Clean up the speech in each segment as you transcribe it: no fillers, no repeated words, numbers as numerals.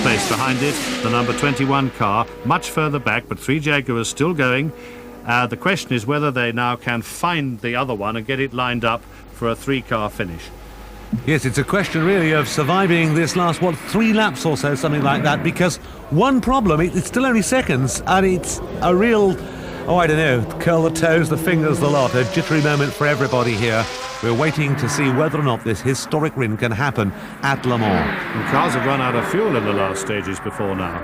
place behind it, the number 21 car, much further back, but 3 Jaguars still going. The question is whether they now can find the other one and get it lined up for a 3-car finish. Yes, it's a question really of surviving this last, 3 laps or so, something like that, because one problem, it's still only seconds, and it's a real, I don't know, curl the toes, the fingers, the lot, a jittery moment for everybody here. We're waiting to see whether or not this historic win can happen at Le Mans. And cars have run out of fuel in the last stages before now.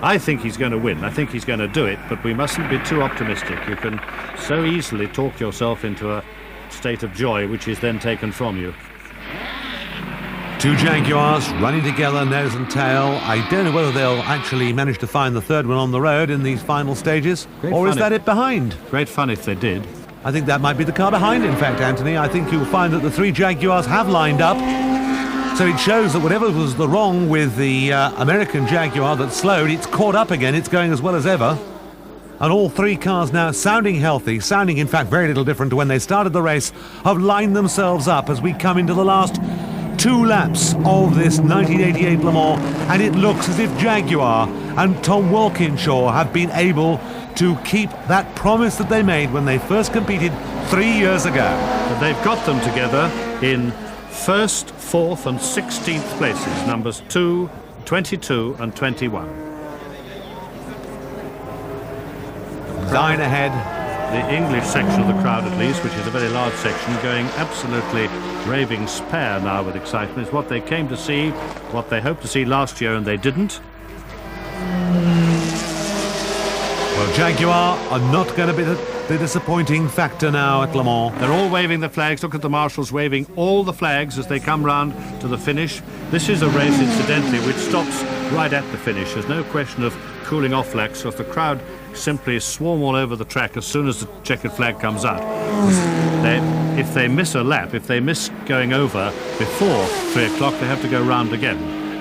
I think he's going to win. I think he's going to do it, but we mustn't be too optimistic. You can so easily talk yourself into a state of joy, which is then taken from you. 2 Jaguars running together, nose and tail. I don't know whether they'll actually manage to find the third one on the road in these final stages, or is that it behind? Great fun if they did. I think that might be the car behind, in fact, Anthony. I think you'll find that the 3 Jaguars have lined up. So it shows that whatever was the wrong with the American Jaguar that slowed, it's caught up again. It's going as well as ever. And all 3 cars now sounding healthy, sounding, in fact, very little different to when they started the race, have lined themselves up as we come into the last 2 laps of this 1988 Le Mans, and it looks as if Jaguar and Tom Walkinshaw have been able to keep that promise that they made when they first competed 3 years ago. But they've got them together in 1st, 4th and 16th places, numbers 2, 22 and 21. Line ahead. The English section of the crowd, at least, which is a very large section, going absolutely raving spare now with excitement. It's what they came to see, what they hoped to see last year, and they didn't. Well, Jaguar are not going to be the disappointing factor now at Le Mans. They're all waving the flags. Look at the marshals waving all the flags as they come round to the finish. This is a race, incidentally, which stops right at the finish. There's no question of cooling off laps, because the crowd simply swarm all over the track as soon as the checkered flag comes out. If they miss a lap, if they miss going over before 3 o'clock, they have to go round again.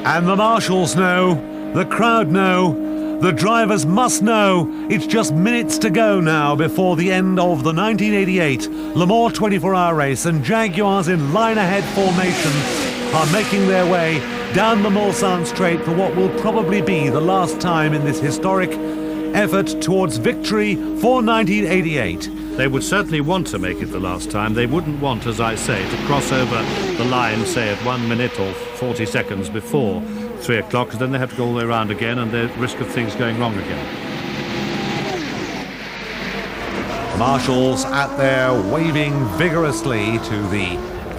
And the marshals know, the crowd know, the drivers must know. It's just minutes to go now before the end of the 1988 Le Mans 24-hour race, and Jaguars in line-ahead formation are making their way down the Mulsanne Straight for what will probably be the last time in this historic effort towards victory for 1988. They would certainly want to make it the last time. They wouldn't want, as I say, to cross over the line, say, at 1 minute or 40 seconds before 3 o'clock, because then they have to go all the way around again, and the risk of things going wrong again. Marshals out there waving vigorously to the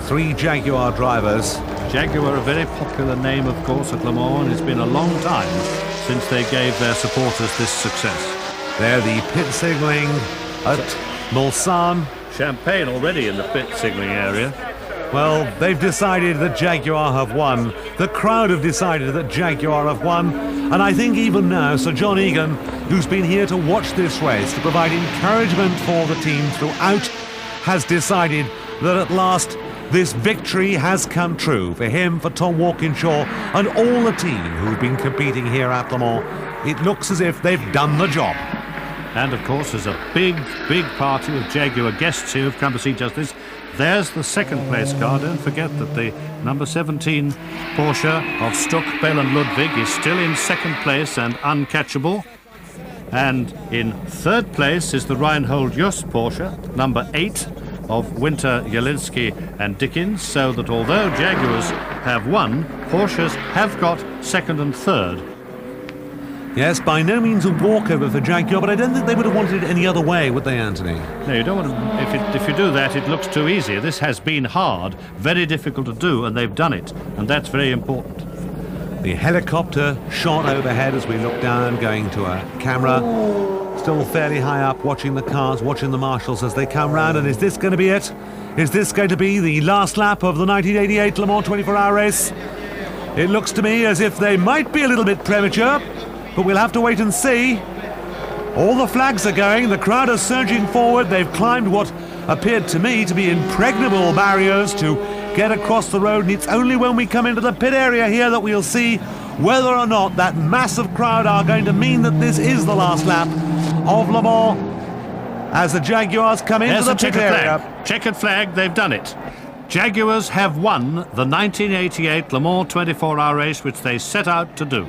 3 Jaguar drivers. Jaguar, a very popular name, of course, at Le Mans, and it's been a long time since they gave their supporters this success. They're the pit signalling at Mulsanne. Champagne already in the pit signalling area. Well, they've decided that Jaguar have won. The crowd have decided that Jaguar have won. And I think even now, Sir John Egan, who's been here to watch this race, to provide encouragement for the team throughout, has decided that at last this victory has come true for him, for Tom Walkinshaw, and all the team who've been competing here at Le Mans. It looks as if they've done the job. And of course, there's a big party of Jaguar guests here who've come to see just this. There's the 2nd place car. Don't forget that the number 17 Porsche of Stuck, Bell and Ludwig is still in 2nd place and uncatchable. And in 3rd place is the Reinhold Just Porsche, number 8 of Winter, Jelinski and Dickens, so that although Jaguars have won, Porsches have got 2nd and 3rd. Yes, by no means a walkover for Jaguar, but I don't think they would have wanted it any other way, would they, Anthony? No, you don't want to. If you do that, it looks too easy. This has been hard, very difficult to do, and they've done it, and that's very important. The helicopter shot overhead as we look down, going to a camera. Still fairly high up, watching the cars, watching the marshals as they come round. And is this going to be it? Is this going to be the last lap of the 1988 Le Mans 24-hour race? It looks to me as if they might be a little bit premature, but we'll have to wait and see. All the flags are going, the crowd are surging forward. They've climbed what appeared to me to be impregnable barriers to get across the road, and it's only when we come into the pit area here that we'll see whether or not that massive crowd are going to mean that this is the last lap of Le Mans as the Jaguars come into the pit area. Checkered flag, they've done it. Jaguars have won the 1988 Le Mans 24-hour race, which they set out to do.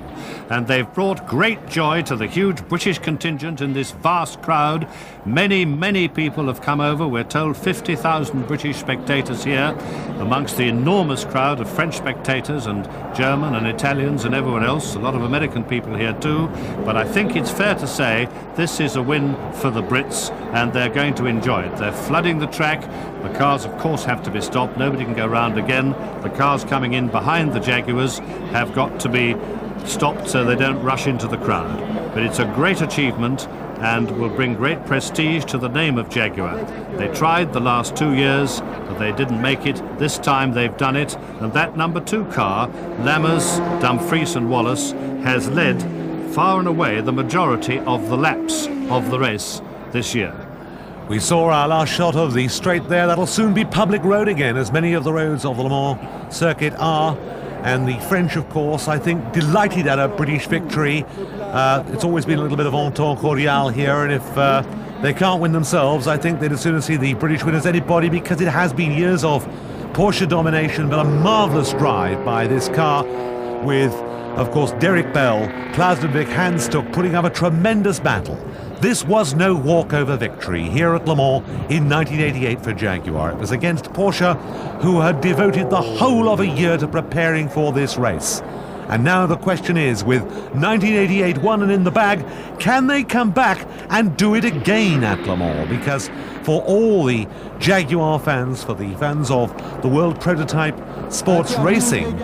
And they've brought great joy to the huge British contingent in this vast crowd. Many, many people have come over. We're told 50,000 British spectators here, amongst the enormous crowd of French spectators and German and Italians and everyone else. A lot of American people here too. But I think it's fair to say this is a win for the Brits, and they're going to enjoy it. They're flooding the track. The cars, of course, have to be stopped. Nobody can go round again. The cars coming in behind the Jaguars have got to be stopped so they don't rush into the crowd. But it's a great achievement and will bring great prestige to the name of Jaguar. They tried the last 2 years, but they didn't make it. This time they've done it, and that number 2 car, Lammers, Dumfries and Wallace, has led far and away the majority of the laps of the race this year. We saw our last shot of the straight there. That'll soon be public road again, as many of the roads of the Le Mans circuit are. And the French, of course, I think, delighted at a British victory. It's always been a little bit of entente cordiale here, and if they can't win themselves, I think they'd as soon see the British win as anybody, because it has been years of Porsche domination, but a marvellous drive by this car with, of course, Derek Bell, Klausnevik, Hans Stuck putting up a tremendous battle. This was no walkover victory here at Le Mans in 1988 for Jaguar. It was against Porsche, who had devoted the whole of a year to preparing for this race. And now the question is, with 1988 won and in the bag, can they come back and do it again at Le Mans? Because for all the Jaguar fans, for the fans of the World Prototype Sports Racing,